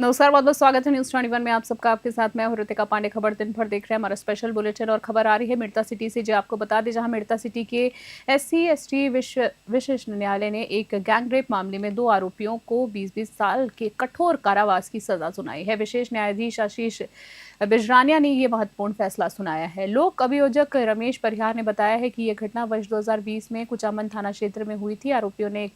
नमस्कार, बहुत बहुत स्वागत है न्यूज़ 21 में आप सबका। आपके साथ मैं हूं ऋतिका पांडे। खबर दिन भर देख रहे हैं हमारा स्पेशल बुलेटिन और खबर आ रही है मेड़ता सिटी से, जो आपको बता दें जहां मेड़ता सिटी के SC/ST विशेष न्यायालय ने एक गैंग रेप मामले में 2 आरोपियों को 20-20 साल के कठोर कारावास की सजा सुनाई है। विशेष न्यायाधीश आशीष बिजरानिया ने ये महत्वपूर्ण फैसला सुनाया है। लोक अभियोजक रमेश परिहार ने बताया है कि यह घटना वर्ष 2020 में कुचामन थाना क्षेत्र में हुई थी। आरोपियों ने एक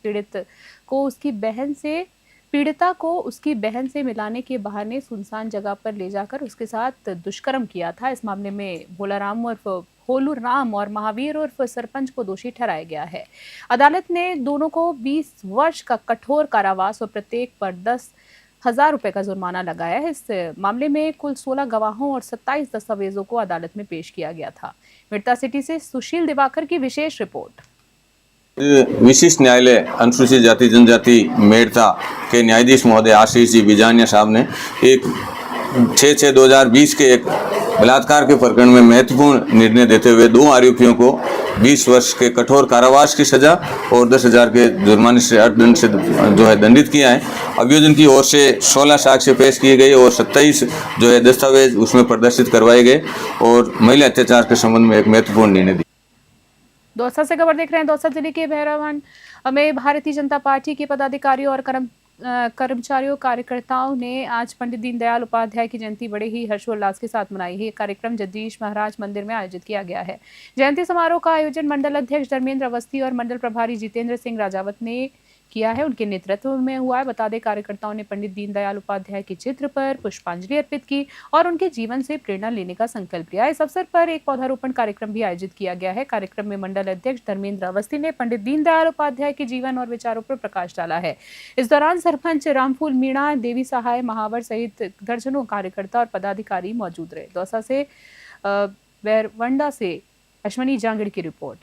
पीड़िता को उसकी बहन से मिलाने के बहाने सुनसान जगह पर ले जाकर उसके साथ दुष्कर्म किया था। इस मामले में भोलाराम उर्फ भोलू राम और महावीर उर्फ सरपंच को दोषी ठहराया गया है। अदालत ने दोनों को 20 वर्ष का कठोर कारावास और प्रत्येक पर 10,000 रुपए का जुर्माना लगाया है। इस मामले में कुल 16 गवाहों और 27 दस्तावेजों को अदालत में पेश किया गया था। मेड़ता सिटी से सुशील दिवाकर की विशेष रिपोर्ट। विशिष्ट न्यायालय अनुसूचित जाति जनजाति मेड़ता के न्यायाधीश महोदय आशीष जी बिजानिया साहब ने एक 6/6/2020 के एक बलात्कार के प्रकरण में महत्वपूर्ण निर्णय देते हुए 2 आरोपियों को 20 वर्ष के कठोर कारावास की सजा और 10,000 के जुर्माने से अर्थदंड से दंडित किया है। अभियोजन की ओर से 16 साक्ष्य पेश किए गए और 27 दस्तावेज उसमें प्रदर्शित करवाए गए और महिला अत्याचार के संबंध में एक महत्वपूर्ण निर्णय दिया। दौसा से खबर देख रहे हैं। दौसा जिले के भैरवन में भारतीय जनता पार्टी के पदाधिकारियों और कर्मचारियों कार्यकर्ताओं ने आज पंडित दीनदयाल उपाध्याय की जयंती बड़े ही हर्षोल्लास के साथ मनाई है। ये कार्यक्रम जगदीश महाराज मंदिर में आयोजित किया गया है। जयंती समारोह का आयोजन मंडल अध्यक्ष धर्मेंद्र अवस्थी और मंडल प्रभारी जितेंद्र सिंह राजावत ने किया है। उनके नेतृत्व में हुआ है। बता दें, कार्यकर्ताओं ने पंडित दीनदयाल उपाध्याय के चित्र पर पुष्पांजलि अर्पित की और उनके जीवन से प्रेरणा लेने का संकल्प लिया। इस अवसर पर एक पौधारोपण कार्यक्रम भी आयोजित किया गया है। कार्यक्रम में मंडल अध्यक्ष धर्मेंद्र अवस्थी ने पंडित दीनदयाल उपाध्याय के जीवन और विचारों पर प्रकाश डाला है। इस दौरान सरपंच रामफूल मीणा, देवी सहाय महावर सहित दर्जनों कार्यकर्ता और पदाधिकारी मौजूद रहे। दौसा से बैरवंडा से अश्वनी जांगड़ की रिपोर्ट।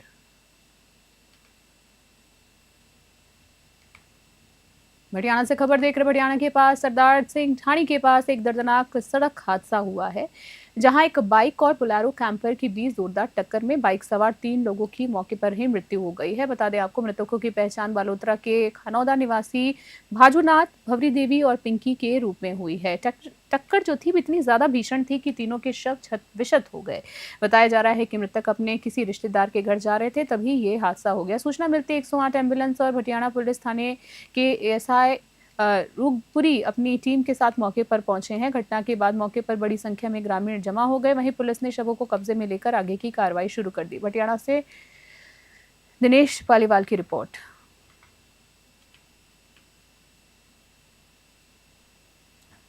हरियाणा से खबर देख रहे। हरियाणा के पास सरदार सिंह ठाणी के पास एक दर्दनाक सड़क हादसा हुआ है, जहां एक बाइक और बोलेरो कैंपर के बीच जोरदार टक्कर में बाइक सवार 3 लोगों की मौके पर ही मृत्यु हो गई है। बता दें आपको, मृतकों की पहचान बालोतरा के खनौदा निवासी भाजूनाथ, भवरी देवी और पिंकी के रूप में हुई है। टक्कर जो थी इतनी ज्यादा भीषण थी कि तीनों के शव क्षत-विक्षत हो गए। बताया जा रहा है कि मृतक अपने किसी रिश्तेदार के घर जा रहे थे, तभी ये हादसा हो गया। सूचना मिलती 108 एम्बुलेंस और हरियाणा पुलिस थाने के ASI रूपपुरी अपनी टीम के साथ मौके पर पहुंचे हैं। घटना के बाद मौके पर बड़ी संख्या में ग्रामीण जमा हो गए। वहीं पुलिस ने शवों को कब्जे में लेकर आगे की कार्रवाई शुरू कर दी। हरियाणा से दिनेश पालीवाल की रिपोर्ट।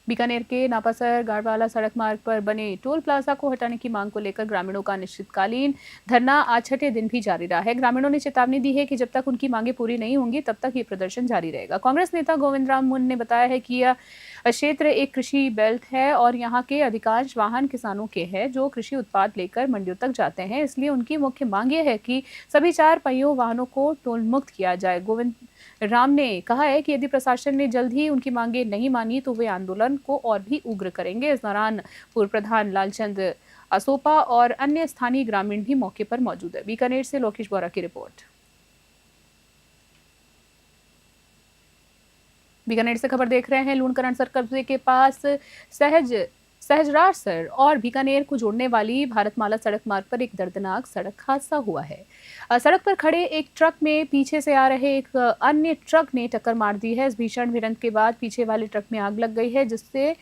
बीकानेर के नापासर गाड़वाला सड़क मार्ग पर बने टोल प्लाजा को हटाने की मांग को लेकर ग्रामीणों का अनिश्चितकालीन धरना आज 6ठे दिन भी जारी रहा है। ग्रामीणों ने चेतावनी दी है कि जब तक उनकी मांगे पूरी नहीं होंगी तब तक ये प्रदर्शन जारी रहेगा। कांग्रेस नेता गोविंद राम मुन ने बताया है कि यह क्षेत्र एक कृषि बेल्ट है और यहाँ के अधिकांश वाहन किसानों के हैं जो कृषि उत्पाद लेकर मंडियों तक जाते हैं। इसलिए उनकी मुख्य मांग यह है कि सभी 4 पहियों वाहनों को टोल मुक्त किया जाए। गोविंद राम ने कहा है कि यदि प्रशासन ने जल्द ही उनकी मांगे नहीं मानी तो वे आंदोलन को और भी उग्र करेंगे। इस दौरान पूर्व प्रधान लालचंद असोपा और अन्य स्थानीय ग्रामीण भी मौके पर मौजूद है। बीकानेर से लोकेश बोरा की रिपोर्ट। बीकानेर से खबर देख रहे हैं। लूणकरण कस्बे के पास सहजरासर और बीकानेर को जोड़ने वाली भारतमाला सड़क मार्ग पर एक दर्दनाक सड़क हादसा हुआ है। सड़क पर खड़े एक ट्रक में पीछे से आ रहे एक अन्य ट्रक ने टक्कर मार दी है। इस भीषण भिड़ंत के बाद पीछे वाले ट्रक में आग लग गई है, जिससे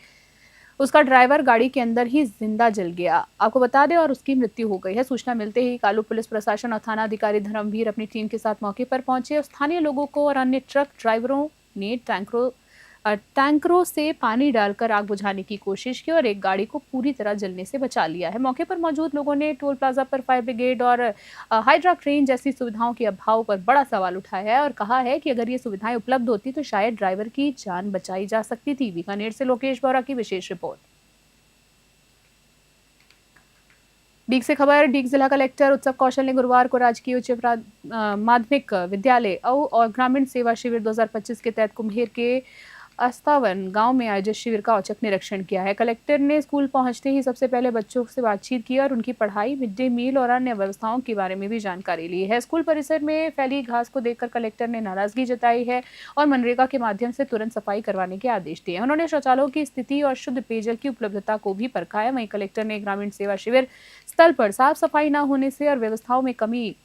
उसका ड्राइवर गाड़ी के अंदर ही जिंदा जल गया। आपको बता दें, और उसकी मृत्यु हो गई है। सूचना मिलते ही कालू पुलिस प्रशासन और थाना अधिकारी धर्मवीर अपनी टीम के साथ मौके पर पहुंचे और स्थानीय लोगों को और अन्य ट्रक ड्राइवरों ने टैंकरों से पानी डालकर आग बुझाने की कोशिश की और एक गाड़ी को पूरी तरह जलने से बचा लिया है। मौके पर मौजूद लोगों ने टोल प्लाजा पर फायर ब्रिगेड और हाइड्रा क्रेन जैसी सुविधाओं के अभाव पर बड़ा सवाल उठाया है और कहा है कि अगर ये सुविधाएं उपलब्ध होती तो शायद ड्राइवर की जान बचाई जा सकती थी। बीकानेर से लोकेश बोरा की विशेष रिपोर्ट। डीग से खबर। डीग जिला कलेक्टर उत्सव कौशल ने गुरुवार को राजकीय उच्च माध्यमिक विद्यालय और ग्रामीण सेवा शिविर 2025 के तहत कुम्हेर के अस्तावन गांव में आयोजित शिविर का औचक निरीक्षण किया है। कलेक्टर ने स्कूल पहुंचते ही सबसे पहले बच्चों से बातचीत की और उनकी पढ़ाई, मिड डे मील और अन्य व्यवस्थाओं के बारे में भी जानकारी ली है। स्कूल परिसर में फैली घास को देखकर कलेक्टर ने नाराजगी जताई है और मनरेगा के माध्यम से तुरंत सफाई करवाने के आदेश दिए। उन्होंने शौचालयों की स्थिति और शुद्ध पेयजल की उपलब्धता को भी परखा है। वहीं कलेक्टर ने ग्रामीण सेवा शिविर स्थल पर साफ सफाई न होने से और व्यवस्थाओं में कमी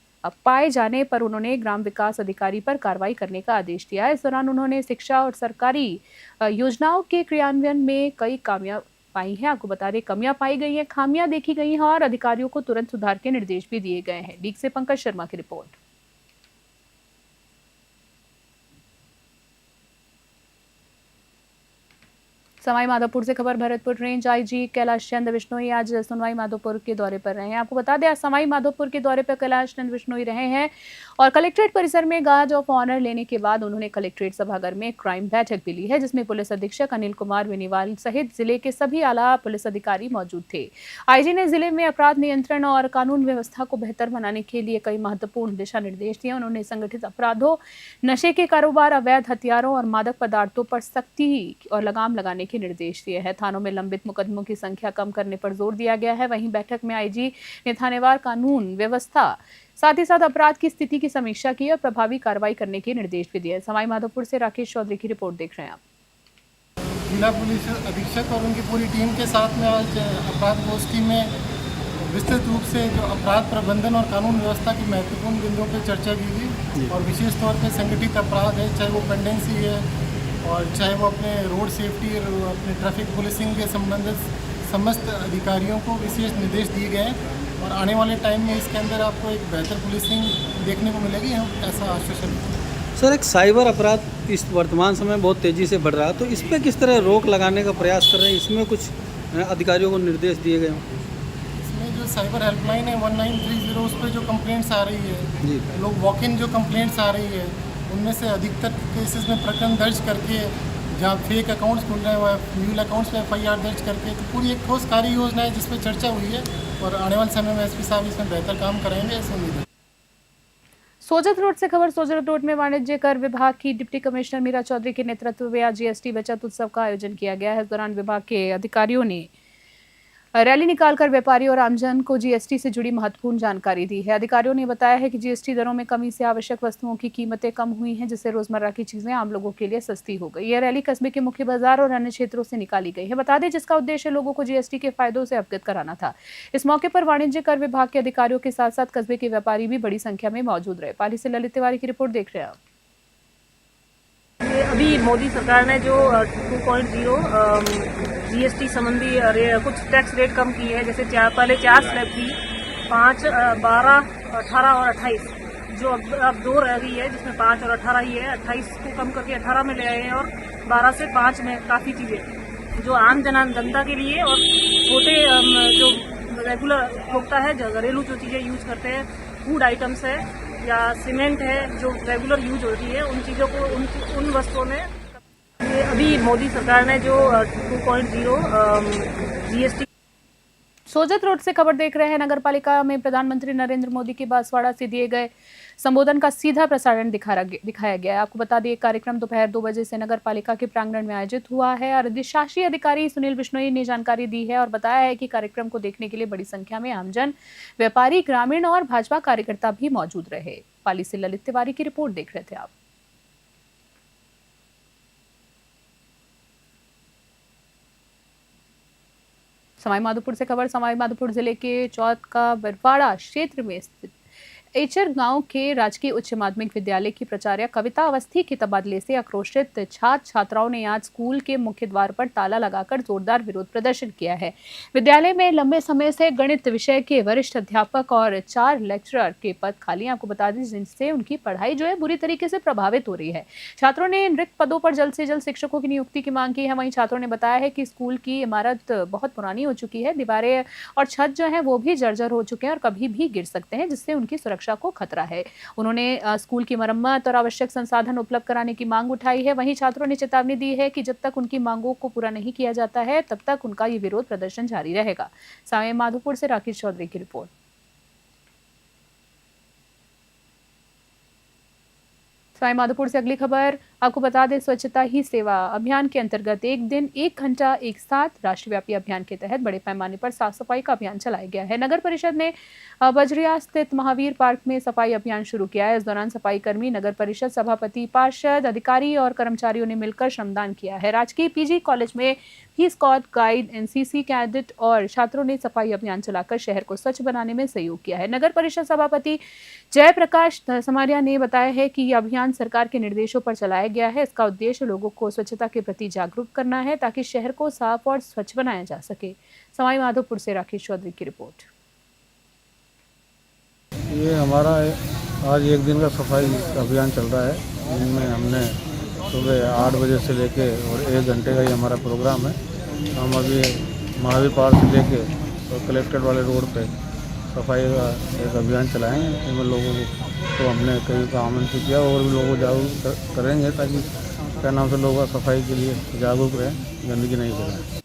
पाए जाने पर उन्होंने ग्राम विकास अधिकारी पर कार्रवाई करने का आदेश दिया। इस दौरान उन्होंने शिक्षा और सरकारी योजनाओं के क्रियान्वयन में कई कमियां पाई हैं। आपको बता दें, कमियां पाई गई हैं, खामियां देखी गई हैं और अधिकारियों को तुरंत सुधार के निर्देश भी दिए गए हैं। डीग से पंकज शर्मा की रिपोर्ट। सवाई माधोपुर से खबर। भरतपुर रेंज आईजी कैलाश चंद्र बिश्नोई आज सवाई माधोपुर के दौरे पर रहे हैं। आपको बता दें, सवाई माधोपुर के दौरे पर कैलाश चंद्र बिश्नोई रहे हैं और कलेक्ट्रेट परिसर में गार्ड ऑफ ऑनर लेने के बाद उन्होंने कलेक्ट्रेट सभागार में क्राइम बैठक भी ली है, जिसमें पुलिस अधीक्षक अनिल कुमार बेनीवाल सहित जिले के सभी आला पुलिस अधिकारी मौजूद थे। आईजी ने जिले में अपराध नियंत्रण और कानून व्यवस्था को बेहतर बनाने के लिए कई महत्वपूर्ण दिशा निर्देश दिए। उन्होंने संगठित अपराधों, नशे के कारोबार, अवैध हथियारों और मादक पदार्थों पर सख्ती और लगाम लगाने के निर्देश दिए हैं। थानों में लंबित मुकदमों की संख्या कम करने पर जोर दिया गया है। वहीं बैठक में आईजी ने थानेवार कानून व्यवस्था, साथ ही साथ अपराध की स्थिति की समीक्षा की और प्रभावी कार्रवाई करने के निर्देश भी दिए। सवाई माधोपुर से राकेश चौधरी की रिपोर्ट देख रहे हैं आप। जिला पुलिस अधीक्षक और उनकी पूरी टीम के साथ में आज अपराध गोष्ठी में विस्तृत रूप से जो अपराध प्रबंधन और कानून व्यवस्था की महत्वपूर्ण बिंदुओं पर चर्चा की गई और विशेष तौर पर संगठित अपराध है, चाहे वो पेंडेंसी है और चाहे वो अपने रोड सेफ्टी और अपने ट्रैफिक पुलिसिंग के संबंधित समस्त अधिकारियों को विशेष निर्देश दिए गए हैं और आने वाले टाइम में इसके अंदर आपको एक बेहतर पुलिसिंग देखने को मिलेगी, हम ऐसा आश्वासन। सर, एक साइबर अपराध इस वर्तमान समय बहुत तेज़ी से बढ़ रहा है, तो इस पर किस तरह रोक लगाने का प्रयास कर रहे हैं? इसमें कुछ अधिकारियों को निर्देश दिए गए हों? इसमें जो साइबर हेल्पलाइन है 1930, उस पर जो कंप्लेंट्स आ रही है जी, लोग वॉक इन जो कंप्लेंट्स आ रही है उनमें से अधिकतर केसेस में प्रकरण दर्ज करके जहाँ फेक अकाउंट्स खुल रहे हैं, म्यूल अकाउंट्स में FIR दर्ज करके, तो पूरी एक ठोस कार्य योजना है जिस पर चर्चा हुई है और आने वाले समय में SP साहब इसमें बेहतर काम करेंगे, ऐसी उम्मीद है। सोजत रोड से खबर। सोजत रोड में वाणिज्य कर विभाग की डिप्टी कमिश्नर मीरा चौधरी के नेतृत्व में आज GST बचत उत्सव का आयोजन किया गया है। इस दौरान विभाग के अधिकारियों ने रैली निकालकर व्यापारी और आमजन को GST से जुड़ी महत्वपूर्ण जानकारी दी है। अधिकारियों ने बताया है कि GST दरों में कमी से आवश्यक वस्तुओं की कीमतें कम हुई हैं, जिससे रोजमर्रा की चीजें आम लोगों के लिए सस्ती हो गई। यह रैली कस्बे के मुख्य बाजार और अन्य क्षेत्रों से निकाली गई है। बता दें, जिसका उद्देश्य लोगों को GST के फायदों से अवगत कराना था। इस मौके पर वाणिज्य कर विभाग के अधिकारियों के साथ साथ कस्बे के व्यापारी भी बड़ी संख्या में मौजूद रहे। पाली से ललित तिवारी की रिपोर्ट देख रहे हैं आप। अभी मोदी सरकार ने जो 2.0 GST संबंधी कुछ टैक्स रेट कम की है, जैसे पहले 4 स्लैब थी, 5, 12, 18 और 28, जो अब 2 रह गई है जिसमें 5 और 18 ही है। 28 को कम करके 18 में ले आए हैं और 12 से 5 में काफ़ी चीज़ें जो आम जनता के लिए और छोटे जो रेगुलर उपभोक्ता है, जो घरेलू जो चीज़ें यूज करते हैं, फूड आइटम्स है या सीमेंट है जो रेगुलर यूज होती है, उन चीज़ों को उन वस्तुओं में अभी मोदी सरकार ने जो 2.0 GST। सोजत रोड से खबर देख रहे हैं। नगर पालिका में प्रधानमंत्री नरेंद्र मोदी के बांसवाड़ा से दिए गए संबोधन का सीधा प्रसारण दिखाया गया है। आपको बता दें, कार्यक्रम दोपहर 2 बजे से नगर पालिका के प्रांगण में आयोजित हुआ है और अधिशासी अधिकारी सुनील बिश्नोई ने जानकारी दी है और बताया है कि कार्यक्रम को देखने के लिए बड़ी संख्या में आमजन, व्यापारी, ग्रामीण और भाजपा कार्यकर्ता भी मौजूद रहे। पाली से ललित तिवारी की रिपोर्ट देख रहे थे आप। सवाई माधोपुर से खबर। सवाई माधोपुर जिले के चौथ का बरवाड़ा क्षेत्र में स्थित एचर गांव के राजकीय उच्च माध्यमिक विद्यालय की प्राचार्य कविता अवस्थी के तबादले से आक्रोशित छात्र छात्राओं ने आज स्कूल के मुख्य द्वार पर ताला लगाकर जोरदार विरोध प्रदर्शन किया है। विद्यालय में लंबे समय से गणित विषय के वरिष्ठ अध्यापक और 4 लेक्चरर के पद खाली, आपको बता दें, जिनसे उनकी पढ़ाई जो है बुरी तरीके से प्रभावित हो रही है। छात्रों ने इन रिक्त पदों पर जल्द से जल्द शिक्षकों की नियुक्ति की मांग की है। वहीं छात्रों ने बताया है कि स्कूल की इमारत बहुत पुरानी हो चुकी है, दीवारें और छत जो है वो भी जर्जर हो चुके हैं और कभी भी गिर सकते हैं, जिससे उनकी सुरक्षा को खतरा है। उन्होंने स्कूल की मरम्मत और आवश्यक संसाधन उपलब्ध कराने की मांग उठाई है। वहीं छात्रों ने चेतावनी दी है कि जब तक उनकी मांगों को पूरा नहीं किया जाता है तब तक उनका ये विरोध प्रदर्शन जारी रहेगा। सवाई माधोपुर से राकेश चौधरी की रिपोर्ट। सवाईमाधोपुर से अगली खबर आपको बता दें, स्वच्छता ही सेवा अभियान के अंतर्गत एक दिन 1 घंटा एक साथ राष्ट्रव्यापी अभियान के तहत बड़े पैमाने पर साफ सफाई का अभियान चलाया गया है। नगर परिषद ने बजरिया स्थित महावीर पार्क में सफाई अभियान शुरू किया है। इस दौरान सफाई कर्मी, नगर परिषद सभापति, पार्षद, अधिकारी और कर्मचारियों ने मिलकर श्रमदान किया है। राजकीय पीजी कॉलेज में भी स्काउट गाइड, एनसीसी कैडेट और छात्रों ने सफाई अभियान चलाकर शहर को स्वच्छ बनाने में सहयोग किया है। नगर परिषद सभापति जयप्रकाश समारिया ने बताया है कि यह अभियान सरकार के निर्देशों पर चलाया गया है। इसका उद्देश्य लोगों को स्वच्छता के प्रति जागरूक करना है ताकि शहर को साफ और स्वच्छ बनाया जा सके। सवाईमाधोपुर से राकेश चौधरी की रिपोर्ट। ये हमारा आज एक दिन का सफाई अभियान चल रहा है, जिनमें हमने सुबह 8 बजे से लेके और 1 घंटे का ही हमारा प्रोग्राम है। हम अभी महावीर पार्क से लेके और कलेक्ट्रेट वाले रोड पे सफाई का एक अभियान चलाएंगे। इसमें लोगों को हमने कई को आमंत्रित किया और भी लोगों को जागरूक करेंगे ताकि क्या नाम से लोग सफाई के लिए जागरूक रहें, गंदगी नहीं करें।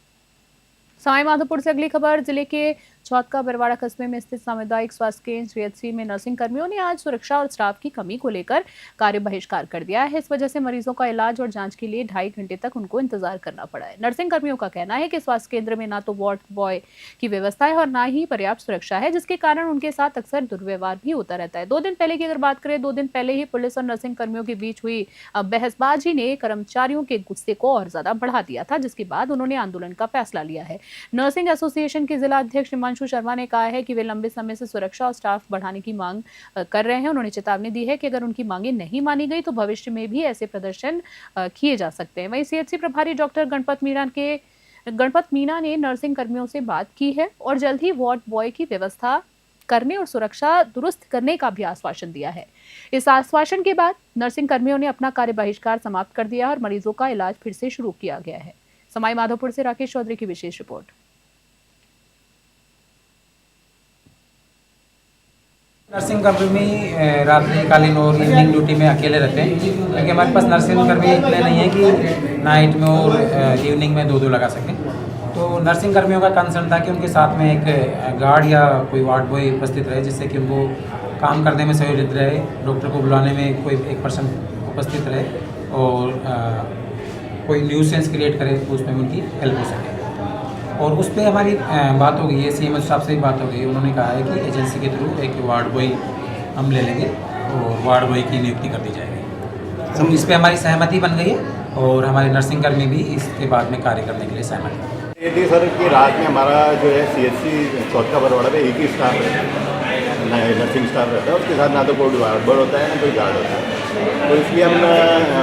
सवाईमाधोपुर से अगली खबर, जिले के चौथ बरवाड़ा कस्बे में स्थित सामुदायिक स्वास्थ्य केंद्र सीएचसी में नर्सिंग कर्मियों ने आज सुरक्षा और स्टाफ की कमी को लेकर कार्य बहिष्कार कर दिया है। इस वजह से मरीजों का इलाज और जांच के लिए 2.5 घंटे तक उनको इंतजार करना पड़ा है। नर्सिंग कर्मियों का कहना है कि स्वास्थ्य केंद्र में ना तो वार्ड बॉय की व्यवस्था है और ना ही पर्याप्त सुरक्षा है, जिसके कारण उनके साथ अक्सर दुर्व्यवहार भी होता रहता है। 2 दिन पहले की अगर बात करें, 2 दिन पहले ही पुलिस और नर्सिंग कर्मियों के बीच हुई बहसबाजी ने कर्मचारियों के गुस्से को और ज्यादा बढ़ा दिया था, जिसके बाद उन्होंने आंदोलन का फैसला लिया है। नर्सिंग एसोसिएशन के जिला अध्यक्ष हिमांशु शर्मा ने कहा है कि वे लंबे समय से सुरक्षा और स्टाफ बढ़ाने की मांग कर रहे हैं। उन्होंने चेतावनी दी है कि अगर उनकी मांगें नहीं मानी गई तो भविष्य में भी ऐसे प्रदर्शन किए जा सकते हैं। वहीं सीएचसी प्रभारी डॉक्टर गणपत मीणा ने नर्सिंग कर्मियों से बात की है और जल्द ही वार्ड बॉय की व्यवस्था करने और सुरक्षा दुरुस्त करने का भी आश्वासन दिया है। इस आश्वासन के बाद नर्सिंग कर्मियों ने अपना कार्य बहिष्कार समाप्त कर दिया और मरीजों का इलाज फिर से शुरू किया गया है। सवाईमाधोपुर से राकेश चौधरी की विशेष रिपोर्ट। नर्सिंग कर्मी रात्रिकालीन और इवनिंग ड्यूटी में अकेले रहते हैं, क्योंकि हमारे पास नर्सिंग कर्मी इतने नहीं है कि नाइट में और इवनिंग में 2 लगा सकें। तो नर्सिंग कर्मियों का कंसर्न था कि उनके साथ में एक गार्ड या कोई वार्ड बॉय उपस्थित रहे, जिससे कि उनको काम करने में सहूलियत रहे, डॉक्टर को बुलाने में कोई एक पर्सन उपस्थित रहे और कोई न्यूसेंस क्रिएट करे तो उसमें उनकी हेल्प हो सके। और उस पर हमारी बात हो गई है, सीएमएस साहब से भी बात हो गई है। उन्होंने कहा है कि एजेंसी के थ्रू एक वार्ड बॉय हम ले लेंगे और वार्ड बॉय की नियुक्ति कर दी जाएगी। इस पर हमारी सहमति बन गई है और हमारे नर्सिंग कर्मी भी इसके बाद में कार्य करने के लिए सहमत हैं। ये थी सर कि रात में हमारा जो है सीएचसी चौथ बरवाड़ा में एक ही स्टाफ है, नर्सिंग स्टाफ रहता है। उसके साथ ना तो कोई वार्ड बॉय होता है ना कोई गार्ड होता है। तो इसलिए हम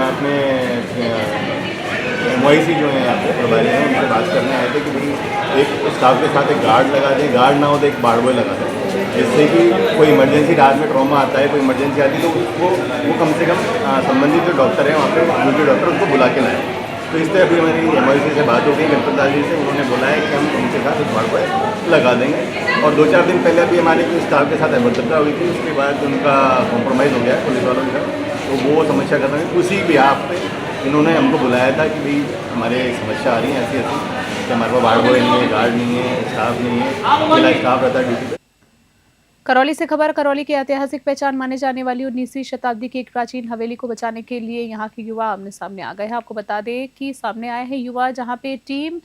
अपने एमवाईसी जो है यहाँ पे प्रभारी हैं उनसे बात करने आए थे कि भाई एक स्टाफ के साथ एक गार्ड लगा दें, गार्ड ना हो तो एक वार्ड बॉय लगा दें, जिससे कि कोई इमरजेंसी रात में ट्रॉमा आता है, कोई इमरजेंसी आती है तो उसको वो कम से कम संबंधित जो डॉक्टर हैं वहाँ पे ड्यूटी डॉक्टर उसको बुला के लाएँ। तो इस तरह अभी हमारी एमवाईसी से बात हो गई गणपत दास जी से। उन्होंने बोला है कि हम उनके साथ एक वार्ड बॉय लगा देंगे। और 2-4 दिन पहले अभी हमारे स्टाफ के साथ अभद्रता हुई थी, उसके बाद उनका कॉम्प्रोमाइज़ हो गया पुलिस वालों के साथ। तो वो समस्या कर रहे हैं, उसी बिहाफ पे इन्होंने हमको बुलाया था कि भाई हमारे समस्या आ रही है ऐसी कि हमारे पास वार्ड बॉय नहीं है, गार्ड नहीं है, स्टाफ नहीं है, अकेला स्टाफ रहता है ड्यूटी पे। करौली से खबर, करौली की ऐतिहासिक पहचान माने जाने वाली 19वीं शताब्दी की एक प्राचीन हवेली को बचाने के लिए यहाँ के युवा आमने सामने आ गए हैं। आपको बता दें कि सामने आए हैं युवा, जहाँ पे टीम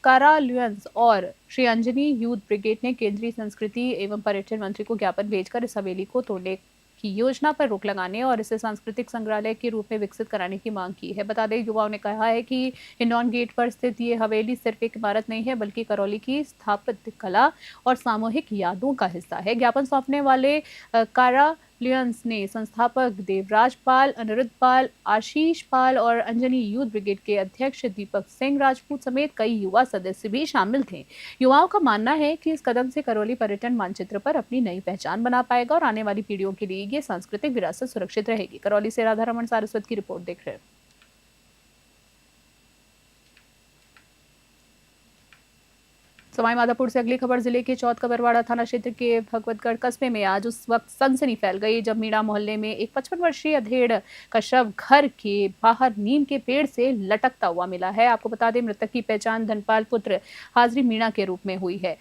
काराल्युएंस और श्री अंजनी यूथ ब्रिगेड ने केंद्रीय संस्कृति एवं पर्यटन मंत्री को ज्ञापन भेजकर इस हवेली को तोड़ने की योजना पर रोक लगाने और इसे सांस्कृतिक संग्रहालय के रूप में विकसित कराने की मांग की है। बता दें, युवाओं ने कहा है कि हिंडौन गेट पर स्थित ये हवेली सिर्फ एक इमारत नहीं है, बल्कि करौली की स्थापत्य कला और सामूहिक यादों का हिस्सा है। ज्ञापन सौंपने वाले काराल्युएंस ने संस्थापक देवराज पाल, अनिरुद्ध पाल, आशीष पाल और अंजनी यूथ ब्रिगेड के अध्यक्ष दीपक सिंह राजपूत समेत कई युवा सदस्य भी शामिल थे। युवाओं का मानना है कि इस कदम से करौली पर्यटन मानचित्र पर अपनी नई पहचान बना पाएगा और आने वाली पीढ़ियों के लिए ये सांस्कृतिक विरासत सुरक्षित रहेगी। करौली से राधा रमन सारस्वत की रिपोर्ट देख रहे हैं। सवाईमाधोपुर से अगली खबर, जिले के चौथ बरवाड़ा थाना क्षेत्र के भगवतगढ़ कस्बे में आज उस वक्त सनसनी फैल गई जब मीणा मोहल्ले में एक 55 वर्षीय अधेड़ का शव घर के बाहर नीम के पेड़ से लटकता हुआ मिला है। आपको बता दें, मृतक की पहचान धनपाल पुत्र हाजरी मीणा के रूप में हुई है।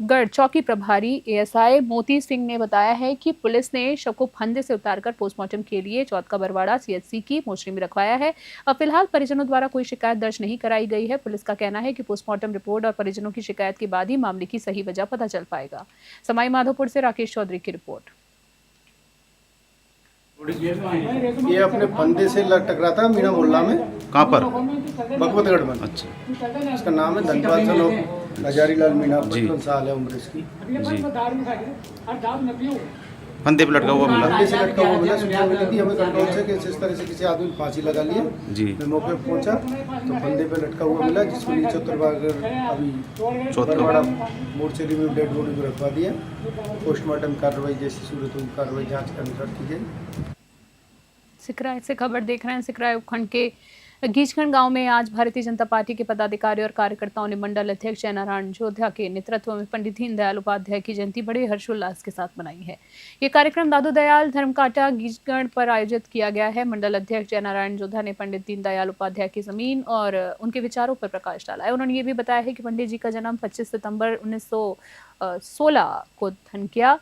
गढ़ चौकी प्रभारी एएसआई मोती सिंह ने बताया है कि पुलिस ने शव को फंदे से उतारकर पोस्टमार्टम के लिए चौथ का बरवाड़ा सीएचसी की मोर्चरी में रखवाया है। अब फिलहाल परिजनों द्वारा कोई शिकायत दर्ज नहीं कराई गई है। पुलिस का कहना है कि पोस्टमार्टम रिपोर्ट और परिजनों की शिकायत के बाद ही मामले की सही वजह पता चल पाएगा। सवाई माधोपुर से राकेश चौधरी की रिपोर्ट। ये अपने फंदे से टकरा था मीना मोहल्ला में। कहाँ पर? भगवतगढ़ में। अच्छा। इसका नाम है धनपाल चलो हजारी लाल मीना, 55 साल है उम्र इसकी जी। फंदे पे लटका हुआ मिला। फंदे से लटका हुआ मिला। सूचना मिली थी हमें कंट्रोल से कि इस तरह से किसी आदमी ने फांसी लगा ली है जी। मैं मौके पर पहुंचा तो फंदे पे लटका हुआ मिला, जिसको नीचे उतरवाकर अभी चौथरवाड़ा मोर्चरी में डेड बॉडी को रखवा दिया। पोस्टमार्टम कार्रवाई जैसी सूरत हुई कार्रवाई जाँच के अनुसार की जाएगी। सिकराय से खबर देख रहे हैं। सिकराय उपखंड के गीचखंड गांव में आज भारतीय जनता पार्टी के पदाधिकारी और कार्यकर्ताओं ने मंडल अध्यक्ष जयनारायण जोधा के नेतृत्व में पंडित दीनदयाल उपाध्याय की जयंती बड़े हर्षोल्लास के साथ मनाई है। ये कार्यक्रम दादू दयाल धर्मकाटा गीचखंड पर आयोजित किया गया है। मंडल अध्यक्ष जयनारायण जोधा ने पंडित दीनदयाल उपाध्याय की जमीन और उनके विचारों पर प्रकाश डाला है। उन्होंने ये भी बताया है कि पंडित जी का जन्म 25 सितंबर 1916 को धनकिया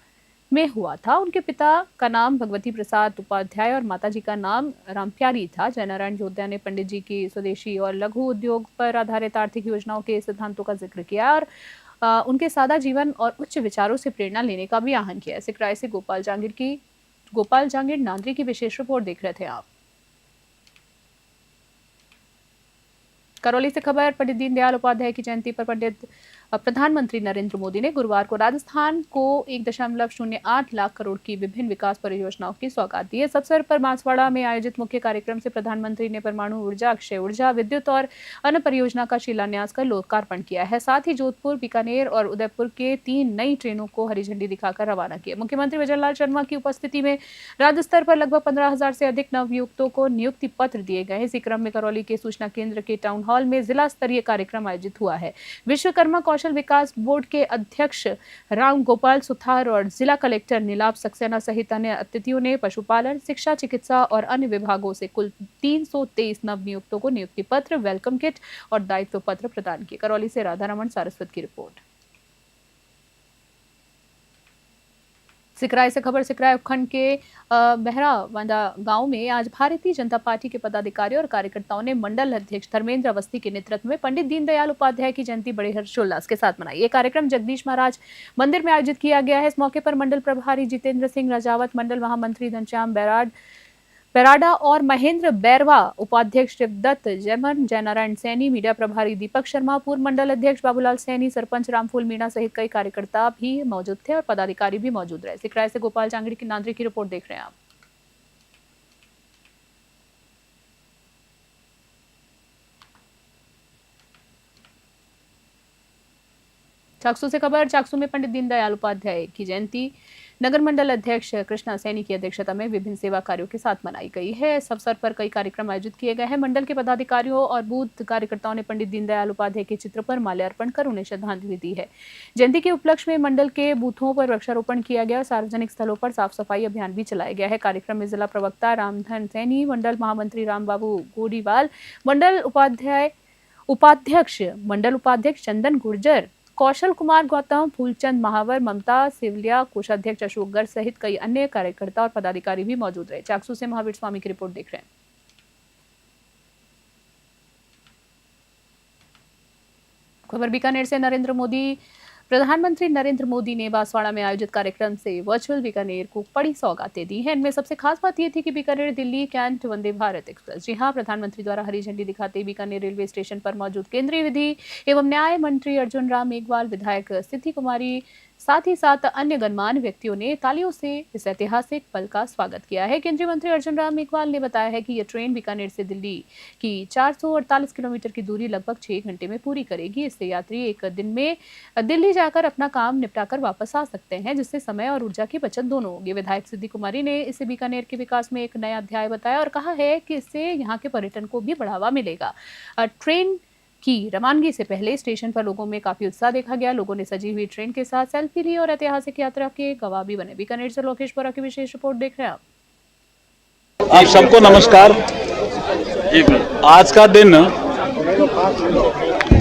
में हुआ था। उनके पिता का नाम भगवती प्रसाद उपाध्याय और माताजी का नाम रामप्यारी था। जयनारायण जोधा ने पंडित जी की स्वदेशी और लघु उद्योग पर आधारित आर्थिक योजनाओं के सिद्धांतों का जिक्र किया और उनके सादा जीवन और उच्च विचारों से प्रेरणा लेने का भी आह्वान किया। सिकराय से गोपाल जांगीर नांद्री की विशेष रिपोर्ट देख रहे थे आप। करौली से खबर। पंडित दीनदयाल उपाध्याय की जयंती पर प्रधानमंत्री नरेंद्र मोदी ने गुरुवार को राजस्थान को 1.08 लाख करोड़ की विभिन्न विकास परियोजनाओं की सौगात दी है। इस अवसर पर बांसवाड़ा में आयोजित मुख्य कार्यक्रम से प्रधानमंत्री ने परमाणु ऊर्जा, अक्षय ऊर्जा, विद्युत और अन्य परियोजना का शिलान्यास कर लोकार्पण किया है। साथ ही जोधपुर, बीकानेर और उदयपुर के 3 नई ट्रेनों को हरी झंडी दिखाकर रवाना किया। मुख्यमंत्री विजयलाल शर्मा की उपस्थिति में राज्य स्तर पर लगभग 15,000 से अधिक नवनियुक्तों को नियुक्ति पत्र दिए गए। इसी क्रम में करौली के सूचना केंद्र के टाउन हॉल में जिला स्तरीय कार्यक्रम आयोजित हुआ है। विश्वकर्मा कौशल विकास बोर्ड के अध्यक्ष राम गोपाल सुथार और जिला कलेक्टर नीलाभ सक्सेना सहित अन्य अतिथियों ने पशुपालन, शिक्षा, चिकित्सा और अन्य विभागों से कुल 323 नवनियुक्तों को नियुक्ति पत्र, वेलकम किट और दायित्व पत्र प्रदान किए। करौली से राधारमण सारस्वत की रिपोर्ट। सिकराय से खबर। सिकराय उपखंड के बहरावांदा गांव में आज भारतीय जनता पार्टी के पदाधिकारी और कार्यकर्ताओं ने मंडल अध्यक्ष धर्मेंद्र अवस्थी के नेतृत्व में पंडित दीनदयाल उपाध्याय की जयंती बड़े हर्षोल्लास के साथ मनाई। ये कार्यक्रम जगदीश महाराज मंदिर में आयोजित किया गया है। इस मौके पर मंडल प्रभारी जितेंद्र सिंह राजावत, मंडल महामंत्री घनश्याम बेराडा और महेंद्र बैरवा, उपाध्यक्ष शिवदत्त जयमन, जयनारायण सैनी, मीडिया प्रभारी दीपक शर्मा, पूर्व मंडल अध्यक्ष बाबूलाल सैनी, सरपंच रामफूल मीणा सहित कई कार्यकर्ता भी मौजूद थे और पदाधिकारी भी मौजूद रहे। सिकराय से गोपाल जांगीर की नांद्री की रिपोर्ट देख रहे हैं आप। चाकसू से खबर। चाकसू में पंडित दीनदयाल उपाध्याय की जयंती नगर मंडल अध्यक्ष कृष्णा सैनी की अध्यक्षता में विभिन्न सेवा कार्यों के साथ मनाई गई है। इस अवसर पर कई कार्यक्रम आयोजित किए गए हैं। मंडल के पदाधिकारियों और बूथ कार्यकर्ताओं ने पंडित दीनदयाल उपाध्याय के चित्र पर माल्यार्पण कर उन्हें श्रद्धांजलि दी है। जयंती के उपलक्ष्य में मंडल के बूथों पर वृक्षारोपण किया गया। सार्वजनिक स्थलों पर साफ सफाई अभियान भी चलाया गया है। कार्यक्रम में जिला प्रवक्ता रामधन सैनी, मंडल महामंत्री रामबाबू गोडीवाल, मंडल उपाध्यक्ष चंदन गुर्जर, कौशल कुमार गौतम, फूलचंद महावर, ममता सिवलिया, कोषाध्यक्ष अशोक गर्ग सहित कई अन्य कार्यकर्ता और पदाधिकारी भी मौजूद रहे। चाकसू से महावीर स्वामी की रिपोर्ट देख रहे हैं। खबर बीकानेर से। प्रधानमंत्री नरेंद्र मोदी ने बांसवाड़ा में आयोजित कार्यक्रम से वर्चुअल बीकानेर को बड़ी सौगातें दी हैं। इनमें सबसे खास बात यह थी कि बीकानेर दिल्ली कैंट वंदे भारत एक्सप्रेस, जी हां, प्रधानमंत्री द्वारा हरी झंडी दिखाते बीकानेर रेलवे स्टेशन पर मौजूद केंद्रीय विधि एवं न्याय मंत्री अर्जुन राम मेघवाल, विधायक सिद्धि कुमारी, साथ ही साथ अन्य गणमान्य व्यक्तियों ने तालियों से इस ऐतिहासिक पल का स्वागत किया है। केंद्रीय मंत्री अर्जुन राम मेघवाल ने बताया है कि यह ट्रेन बीकानेर से दिल्ली की 448 किलोमीटर की दूरी लगभग 6 घंटे में पूरी करेगी। इससे यात्री एक दिन में दिल्ली जाकर अपना काम निपटाकर वापस आ सकते हैं, जिससे समय और ऊर्जा की बचत दोनों होगी। विधायक सिद्धि कुमारी ने इसे बीकानेर के विकास में एक नया अध्याय बताया और कहा है कि इससे यहाँ के पर्यटन को भी बढ़ावा मिलेगा। ट्रेन की रवानगी से पहले स्टेशन पर लोगों में काफी उत्साह देखा गया। लोगों ने सजी हुई ट्रेन के साथ सेल्फी ली और ऐतिहासिक यात्रा के गवाह भी बने। बीकानेर से लोकेश बोरा की विशेष रिपोर्ट देख रहे हैं आप सबको नमस्कार। आज का दिन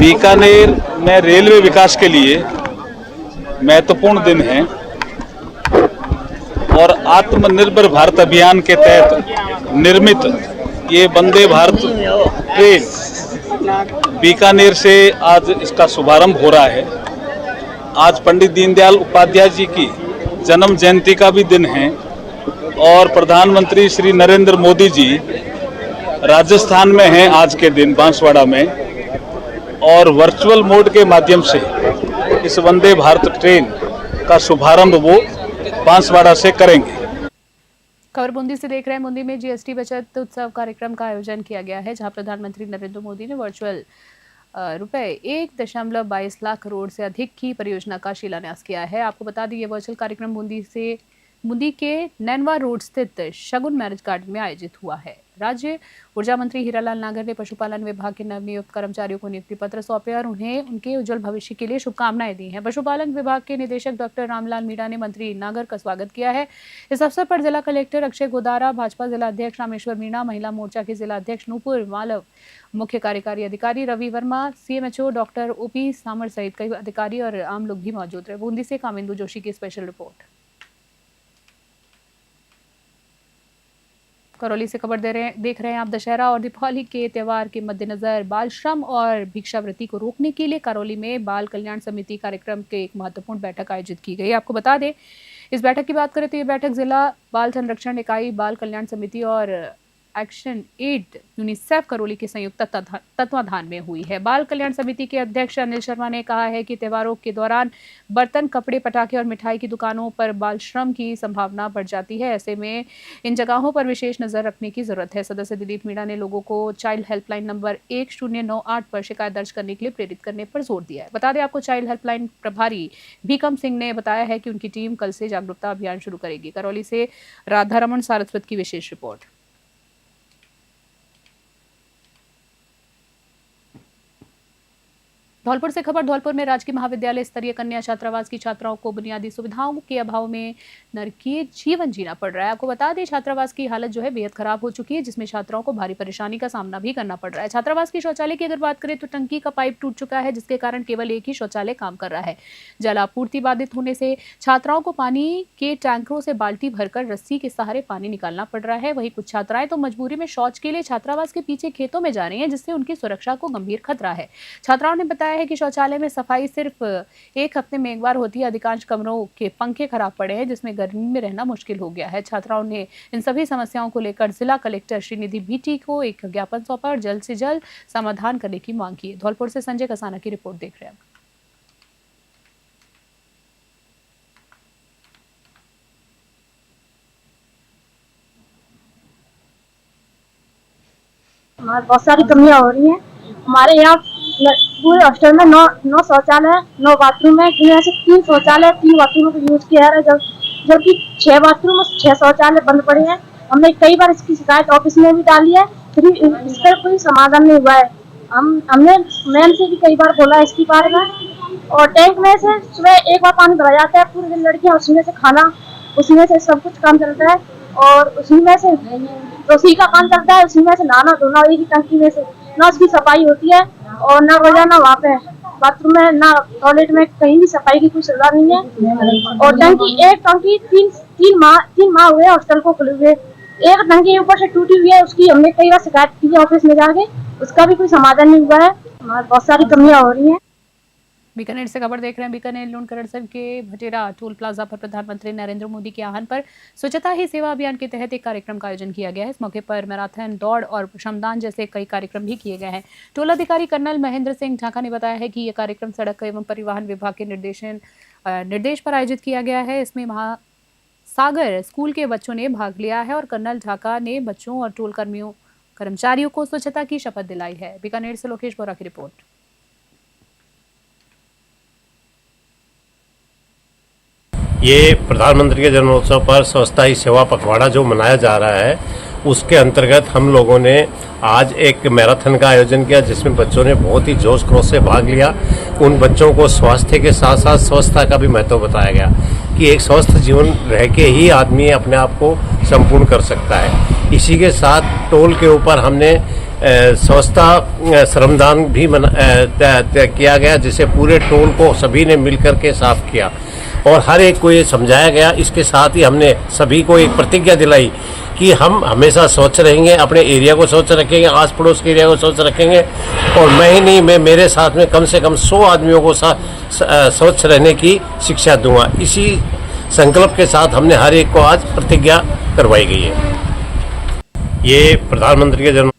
बीकानेर में रेलवे विकास के लिए महत्वपूर्ण दिन है और आत्मनिर्भर भारत अभियान के तहत निर्मित ये वंदे भारत ट्रेन बीकानेर से आज इसका शुभारंभ हो रहा है। आज पंडित दीनदयाल उपाध्याय जी की जन्म जयंती का भी दिन है और प्रधानमंत्री श्री नरेंद्र मोदी जी राजस्थान में हैं आज के दिन बांसवाड़ा में, और वर्चुअल मोड के माध्यम से इस वंदे भारत ट्रेन का शुभारंभ वो बांसवाड़ा से करेंगे। खबर बूंदी से देख रहे हैं। बूंदी में जीएसटी बचत उत्सव कार्यक्रम का आयोजन किया गया है, जहां प्रधानमंत्री नरेंद्र मोदी ने वर्चुअल रुपए 1.22 लाख करोड़ से अधिक की परियोजना का शिलान्यास किया है। आपको बता दें, ये वर्चुअल कार्यक्रम बूंदी के नैनवा रोड स्थित शगुन मैरिज गार्डन में आयोजित हुआ है। राज्य ऊर्जा मंत्री हीरालाल नागर ने पशुपालन विभाग के नवनियुक्त कर्मचारियों को नियुक्ति पत्र सौंपे और उन्हें उनके उज्जवल भविष्य के लिए शुभकामनाएं दी हैं। पशुपालन विभाग के निदेशक डॉक्टर रामलाल मीणा ने मंत्री नागर का स्वागत किया है। इस अवसर पर जिला कलेक्टर अक्षय गोदारा, भाजपा जिला अध्यक्ष रामेश्वर मीणा, महिला मोर्चा के जिला अध्यक्ष नूपुर मालव, मुख्य कार्यकारी अधिकारी Ravi Verma, CMHO doctor OP Samar सहित कई अधिकारी और आम लोग भी मौजूद रहे। बूंदी से कामेंदु जोशी की स्पेशल रिपोर्ट। करौली से खबर देख रहे हैं आप। दशहरा और दीपावली के त्यौहार के मद्देनजर बाल श्रम और भिक्षावृत्ति को रोकने के लिए करौली में बाल कल्याण समिति कार्यक्रम के एक महत्वपूर्ण बैठक आयोजित की गई। आपको बता दें, इस बैठक की बात करें तो ये बैठक जिला बाल संरक्षण इकाई, बाल कल्याण समिति और एक्शन एड यूनिसेफ करौली के संयुक्त तत्वाधान में हुई है। बाल कल्याण समिति के अध्यक्ष अनिल शर्मा ने कहा है कि त्योहारों के दौरान बर्तन, कपड़े, पटाखे और मिठाई की दुकानों पर बाल श्रम की संभावना बढ़ जाती है। ऐसे में इन जगहों पर विशेष नजर रखने की जरूरत है। सदस्य दिलीप मीणा ने लोगों को चाइल्ड हेल्पलाइन नंबर 1098 पर शिकायत दर्ज करने के लिए प्रेरित करने पर जोर दिया है। बता दें आपको, चाइल्ड हेल्पलाइन प्रभारी भीकम सिंह ने बताया है कि उनकी टीम कल से जागरूकता अभियान शुरू करेगी। करौली से राधारमण सारस्वत की विशेष रिपोर्ट। धौलपुर से खबर। धौलपुर में राजकीय महाविद्यालय स्तरीय कन्या छात्रावास की छात्राओं को बुनियादी सुविधाओं के अभाव में नरकीय जीवन जीना पड़ रहा है। आपको बता दें, छात्रावास की हालत जो है बेहद खराब हो चुकी है, जिसमें छात्राओं को भारी परेशानी का सामना भी करना पड़ रहा है। छात्रावास की शौचालय की अगर बात करें तो टंकी का पाइप टूट चुका है, जिसके कारण केवल एक ही शौचालय काम कर रहा है। जल आपूर्ति बाधित होने से छात्राओं को पानी के टैंकरों से बाल्टी भरकर रस्सी के सहारे पानी निकालना पड़ रहा है। वहीं कुछ छात्राएं तो मजबूरी में शौच के लिए छात्रावास के पीछे खेतों में जा रही हैं, जिससे उनकी सुरक्षा को गंभीर खतरा है। छात्राओं ने बताया है कि शौचालय में सफाई सिर्फ एक हफ्ते में एक बार होती है। अधिकांश कमरों के पंखे खराब पड़े हैं, जिसमें गर्मी में रहना मुश्किल हो गया है। छात्राओं ने इन सभी समस्याओं को लेकर जिला कलेक्टर श्रीनिधि बीटी को एक ज्ञापन सौंपा और जल्द से जल्द समाधान करने की मांग की। धौलपुर से संजय कसाना की रिपोर्ट देख रहे हैं। बहुत सारी कमियां हो रही हैं हमारे यहाँ। पूरे हॉस्टल में 9 शौचालय, 9 बाथरूम है, जिनमें से 3 शौचालय 3 बाथरूमों को यूज किया है, जबकि 6 बाथरूम और 6 शौचालय बंद पड़े हैं। हमने कई बार इसकी शिकायत ऑफिस में भी डाली है, फिर इस पर कोई समाधान नहीं हुआ है। हमने मैम से भी कई बार बोला इसकी बारे में। और टैंक में से सुबह एक बार पानी भरा जाता है, पूरी दिन लड़कियां उसी में से खाना, उसी में से सब कुछ काम चलता है, और उसी में से रसोई का काम चलता है, उसी में से नहाना धोना, एक ही टंकी में से ना उसकी सफाई होती है और ना रोजाना वहाँ पे बाथरूम में ना टॉयलेट में कहीं भी सफाई की कोई सुविधा नहीं है। और एक टंकी तीन माह हुए हॉस्टल को खुले हुए, एक टंकी ऊपर से टूटी हुई है, उसकी हमने कई बार शिकायत की है ऑफिस में जाके, उसका भी कोई समाधान नहीं हुआ है। बहुत सारी कमियां हो रही हैं। बीकानेर से खबर देख रहे हैं। बीकानेर लूणकरणसर के भटेरा टोल प्लाजा पर प्रधानमंत्री नरेंद्र मोदी के आह्वान पर स्वच्छता ही सेवा अभियान के तहत एक कार्यक्रम का आयोजन किया गया है। इस मौके पर मैराथन, दौड़ और श्रमदान जैसे कई कार्यक्रम भी किए गए हैं। टोल अधिकारी कर्नल महेंद्र सिंह ढाका ने बताया है कि यह कार्यक्रम सड़क एवं परिवहन विभाग के निर्देश पर आयोजित किया गया है। इसमें महासागर स्कूल के बच्चों ने भाग लिया है और कर्नल ढाका ने बच्चों और टोल कर्मचारियों को स्वच्छता की शपथ दिलाई है। बीकानेर से लोकेश बोरा की रिपोर्ट। ये प्रधानमंत्री के जन्मोत्सव पर स्वच्छता ही सेवा पखवाड़ा जो मनाया जा रहा है, उसके अंतर्गत हम लोगों ने आज एक मैराथन का आयोजन किया, जिसमें बच्चों ने बहुत ही जोश खरोश से भाग लिया। उन बच्चों को स्वास्थ्य के साथ साथ स्वच्छता का भी महत्व बताया गया कि एक स्वस्थ जीवन रह के ही आदमी अपने आप को संपूर्ण कर सकता है। इसी के साथ टोल के ऊपर हमने स्वच्छता श्रमदान भी किया गया, जिसे पूरे टोल को सभी ने मिलकर के साफ किया। और हर एक को ये समझाया गया। इसके साथ ही हमने सभी को एक प्रतिज्ञा दिलाई कि हम हमेशा स्वच्छ रहेंगे, अपने एरिया को स्वच्छ रखेंगे, आस पड़ोस के एरिया को स्वच्छ रखेंगे और मैं ही नहीं, मैं मेरे साथ में कम से कम 100 आदमियों को स्वच्छ रहने की शिक्षा दूंगा। इसी संकल्प के साथ हमने हर एक को आज प्रतिज्ञा करवाई गई है। ये प्रधानमंत्री के जन्म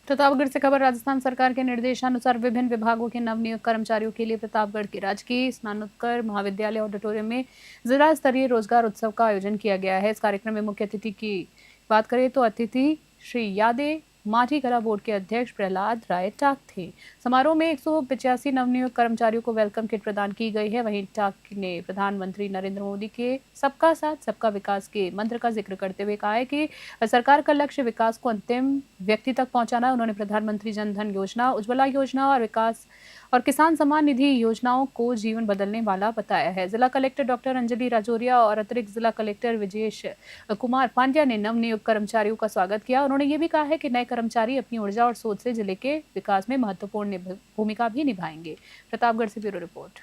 प्रतापगढ़ से खबर। राजस्थान सरकार के निर्देशानुसार विभिन्न विभागों के नवनियुक्त कर्मचारियों के लिए प्रतापगढ़ के राजकीय स्नातकोत्तर महाविद्यालय ऑडिटोरियम में जिला स्तरीय रोजगार उत्सव का आयोजन किया गया है। इस कार्यक्रम में मुख्य अतिथि की बात करें तो अतिथि श्री यादे माठी कला बोर्ड के अध्यक्ष प्रहलाद राय टाक थे। समारोह में 185 नवनियुक्त कर्मचारियों को वेलकम किट प्रदान की गई है। वहीं टाक ने प्रधानमंत्री नरेंद्र मोदी के सबका साथ सबका विकास के मंत्र का जिक्र करते हुए कहा है कि सरकार का लक्ष्य विकास को अंतिम व्यक्ति तक पहुंचाना है। उन्होंने प्रधानमंत्री जन धन योजना, उज्ज्वला योजना और विकास और किसान सम्मान निधि योजनाओं को जीवन बदलने वाला बताया है। जिला कलेक्टर डॉक्टर अंजलि राजौरिया और अतिरिक्त जिला कलेक्टर विजयेश कुमार पांड्या ने नवनियुक्त कर्मचारियों का स्वागत किया। उन्होंने ये भी कहा है कि नए कर्मचारी अपनी ऊर्जा और सोच से जिले के विकास में महत्वपूर्ण भूमिका भी निभाएंगे। प्रतापगढ़ से ब्यूरो रिपोर्ट।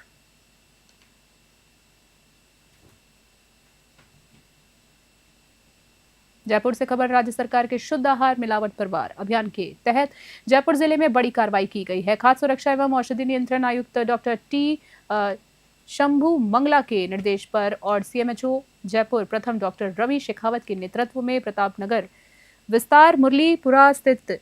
जयपुर से खबर। राज्य सरकार के शुद्ध आहार मिलावट पर वार अभियान के तहत जयपुर जिले में बड़ी कार्रवाई की गई है। खाद्य सुरक्षा एवं औषधि नियंत्रण आयुक्त डॉक्टर टी शंभू मंगला के निर्देश पर और सीएमएचओ जयपुर प्रथम डॉक्टर रवि शेखावत के नेतृत्व में प्रतापनगर विस्तार मुरलीपुरा स्थित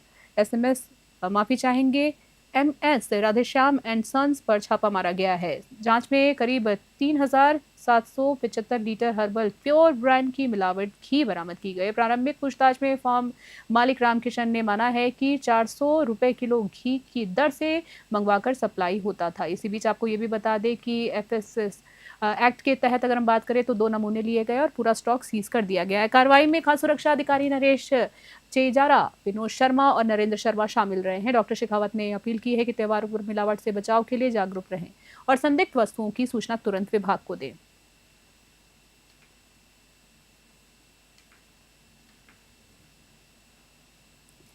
MS राधेश्याम एंड सन्स पर छापा मारा गया है। जांच में करीब 3775 लीटर हर्बल प्योर ब्रांड की मिलावट घी बरामद की गई। प्रारंभिक पूछताछ में फार्म मालिक रामकिशन ने माना है कि 400 रुपए किलो घी की दर से मंगवाकर सप्लाई होता था। इसी बीच आपको ये भी बता दें कि FSS एक्ट के तहत अगर हम बात करें तो 2 नमूने लिए गए और पूरा स्टॉक सीज कर दिया गया है। कार्रवाई में खाद्य सुरक्षा अधिकारी नरेश चेजारा, विनोद शर्मा और नरेंद्र शर्मा शामिल रहे हैं। डॉक्टर शेखावत ने अपील की है कि त्योहारों पर मिलावट से बचाव के लिए जागरूक रहें और संदिग्ध वस्तुओं की सूचना तुरंत विभाग को दें।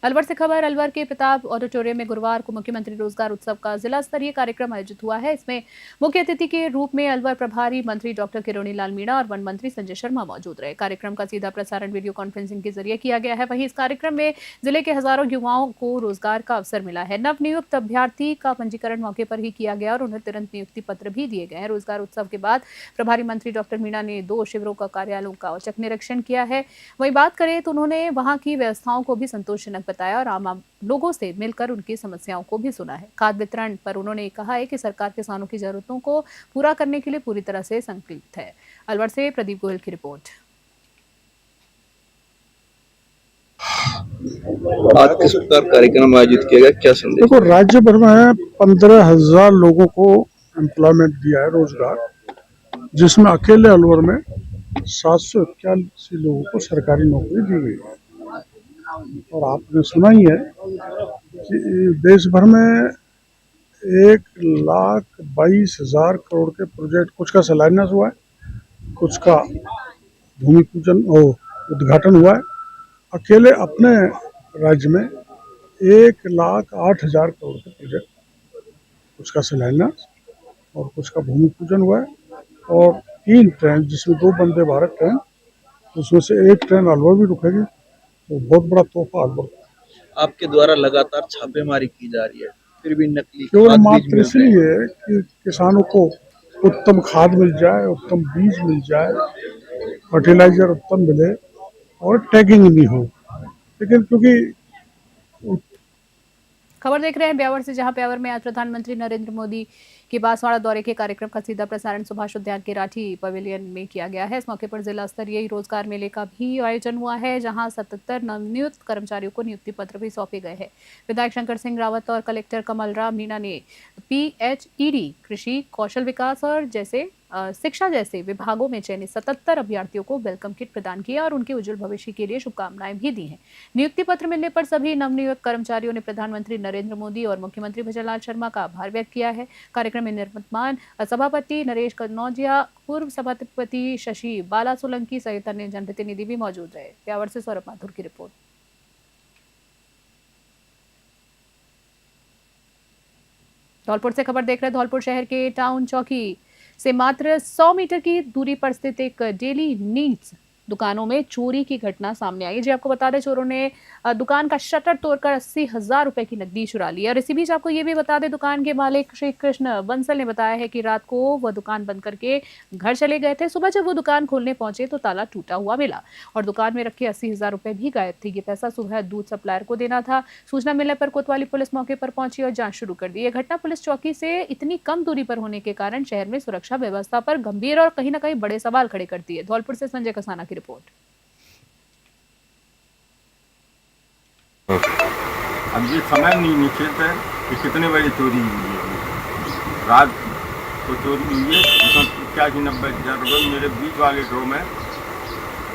अलवर से खबर। अलवर के प्रताप ऑडिटोरियम में गुरुवार को मुख्यमंत्री रोजगार उत्सव का जिला स्तरीय कार्यक्रम आयोजित हुआ है। इसमें मुख्य अतिथि के रूप में अलवर प्रभारी मंत्री डॉक्टर किरोड़ी लाल मीणा और वन मंत्री संजय शर्मा मौजूद रहे। कार्यक्रम का सीधा प्रसारण वीडियो कॉन्फ्रेंसिंग के जरिए किया गया है। वहीं इस कार्यक्रम में जिले के हजारों युवाओं को रोजगार का अवसर मिला है। नवनियुक्त अभ्यर्थी का पंजीकरण मौके पर ही किया गया और उन्हें तुरंत नियुक्ति पत्र भी दिए गए हैं। रोजगार उत्सव के बाद प्रभारी मंत्री डॉक्टर मीणा ने 2 शिविरों का कार्यालयों का औचक निरीक्षण किया है। वही बात करें तो उन्होंने वहां की व्यवस्थाओं को भी संतोषजनक बताया और आम लोगों से मिलकर उनकी समस्याओं को भी सुना है। खाद्य वितरण पर उन्होंने कहा है कि सरकार किसानों की जरूरतों को पूरा करने के लिए पूरी तरह से संकल्पित है। अलवर से प्रदीप गोयल की रिपोर्ट। आज किस प्रकार कार्यक्रम आयोजित किया गया, क्या संदेश? देखो, राज्य भर में 15,000 लोगों को एम्प्लॉयमेंट दिया है, रोजगार, जिसमें अकेले अलवर में 781 लोगों को सरकारी नौकरी दी गई है। और आपने सुना ही है कि देश भर में 1,22,000 करोड़ के प्रोजेक्ट, कुछ का शिलान्यास हुआ है, कुछ का भूमि पूजन और उद्घाटन हुआ है। अकेले अपने राज्य में 1,08,000 करोड़ के प्रोजेक्ट, कुछ का शिलान्यास और कुछ का भूमि पूजन हुआ है। और 3 ट्रेन, जिसमें 2 वंदे भारत ट्रेन, उसमें से 1 ट्रेन अलवर भी रुकेगी, तो बहुत बड़ा तोहफा अलवर। आपके द्वारा लगातार छापेमारी की जा रही है, फिर भी नकली केवल मात्र इसलिए कि किसानों को उत्तम खाद मिल जाए, उत्तम बीज मिल जाए, फर्टिलाइजर उत्तम मिले और टैगिंग भी हो। लेकिन क्योंकि खबर देख रहे हैं ब्यावर से, जहां ब्यावर में आज प्रधानमंत्री नरेंद्र मोदी के बांसवाड़ा दौरे के कार्यक्रम का सीधा प्रसारण सुभाष उद्यान के राठी पवेलियन में किया गया है। इस मौके पर जिला स्तरीय रोजगार मेले का भी आयोजन हुआ है, जहां 77 नवनियुक्त कर्मचारियों को नियुक्ति पत्र भी सौंपे गए हैं। विधायक शंकर सिंह रावत और कलेक्टर कमल राम मीणा ने PHED, कृषि, कौशल विकास और शिक्षा जैसे विभागों में चयनित 77 अभ्यर्थियों को वेलकम किट प्रदान किया और उनके उज्जवल भविष्य के लिए शुभकामनाएं भी दी हैं। नियुक्ति पत्र मिलने पर सभी नवनियुक्त कर्मचारियों ने प्रधानमंत्री नरेंद्र मोदी और मुख्यमंत्री भजनलाल शर्मा का आभार व्यक्त किया है। कार्यक्रम में निर्मतमान सभापति नरेश कनौजिया, पूर्व सभापति शशि बाला सोलंकी सहित अन्य जनप्रतिनिधि भी मौजूद रहे। ब्यावर से सौरभ माथुर की रिपोर्ट। धौलपुर से खबर देख रहे हैं। धौलपुर शहर के टाउन चौकी से मात्र 100 मीटर की दूरी पर स्थित एक डेली नीड्स दुकानों में चोरी की घटना सामने आई। जी आपको बता दें, चोरों ने दुकान का शटर तोड़कर 80,000 रुपए की नकदी चुरा ली। और इसी बीच आपको ये भी बता दें, दुकान के मालिक श्री कृष्ण बंसल ने बताया है कि रात को वह दुकान बंद करके घर चले गए थे। सुबह जब वो दुकान खोलने पहुंचे तो ताला टूटा हुआ मिला और दुकान में रखे 80,000 रुपए भी गायब थे। ये पैसा सुबह दूध सप्लायर को देना था। सूचना मिलने पर कोतवाली पुलिस मौके पर पहुंची और जांच शुरू कर दी। यह घटना पुलिस चौकी से इतनी कम दूरी पर होने के कारण शहर में सुरक्षा व्यवस्था पर गंभीर और कहीं ना कहीं बड़े सवाल खड़े करती है। धौलपुर से संजय कसाना की रिपोर्ट। अब ये समय नहीं निश्चित है कि कितने बजे चोरी हुई है। रात को चोरी हुई है, उसमें 85-90,000 रुपये मेरे बीच वाले ड्रॉ में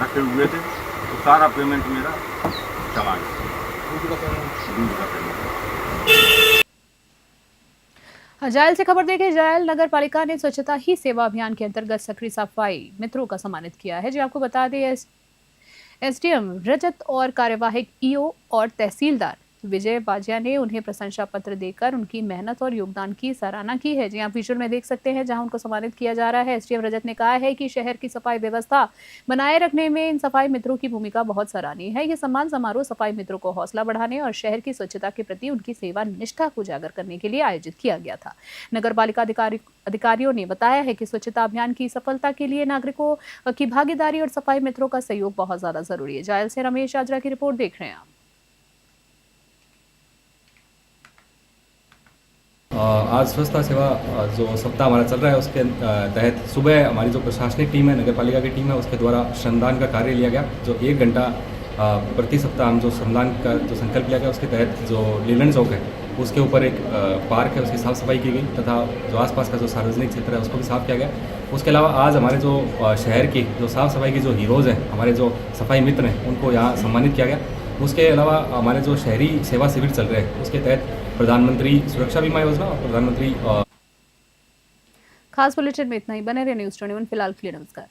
रखे हुए थे, तो सारा पेमेंट मेरा चला गया। दूध का पेमेंट। जायल से खबर देखें। जायल नगर पालिका ने स्वच्छता ही सेवा अभियान के अंतर्गत सक्रिय सफाई मित्रों का सम्मानित किया है। जी आपको बता दें, एसडीएम रजत और कार्यवाहक ईओ और तहसीलदार विजय बाजिया ने उन्हें प्रशंसा पत्र देकर उनकी मेहनत और योगदान की सराहना की है। जी आप विजुअल में देख सकते हैं जहां उनको सम्मानित किया जा रहा है। एसडीएम रजत ने कहा है कि शहर की सफाई व्यवस्था बनाए रखने में इन सफाई मित्रों की भूमिका बहुत सराहनीय है। ये सम्मान समारोह सफाई मित्रों को हौसला बढ़ाने और शहर की स्वच्छता के प्रति उनकी सेवा निष्ठा को उजागर करने के लिए आयोजित किया गया था। नगर पालिका अधिकारियों ने बताया है कि स्वच्छता अभियान की सफलता के लिए नागरिकों की भागीदारी और सफाई मित्रों का सहयोग बहुत ज्यादा जरूरी है। जायल से रमेश आजरा की रिपोर्ट देख रहे हैं आप। आज स्वच्छता सेवा जो सप्ताह हमारा चल रहा है उसके तहत सुबह हमारी जो प्रशासनिक टीम है, नगर पालिका की टीम है, उसके द्वारा श्रमदान का कार्य लिया गया। जो 1 घंटा प्रति सप्ताह हम जो श्रमदान का जो संकल्प लिया गया उसके तहत जो लीलन चौक है उसके ऊपर एक पार्क है, उसकी साफ़ सफाई की गई तथा जो आसपास का जो सार्वजनिक क्षेत्र है उसको भी साफ़ किया गया। उसके अलावा आज हमारे जो शहर की जो साफ़ सफाई की जो हीरोज़ हैं, हमारे जो सफाई मित्र हैं, उनको यहाँ सम्मानित किया गया। उसके अलावा हमारे जो शहरी सेवा शिविर चल रहे हैं उसके तहत प्रधानमंत्री सुरक्षा बीमा योजना और प्रधानमंत्री खास बुलेटिन में इतना ही। बने रहे न्यूज़ 21 फिलहाल के लिए नमस्कार।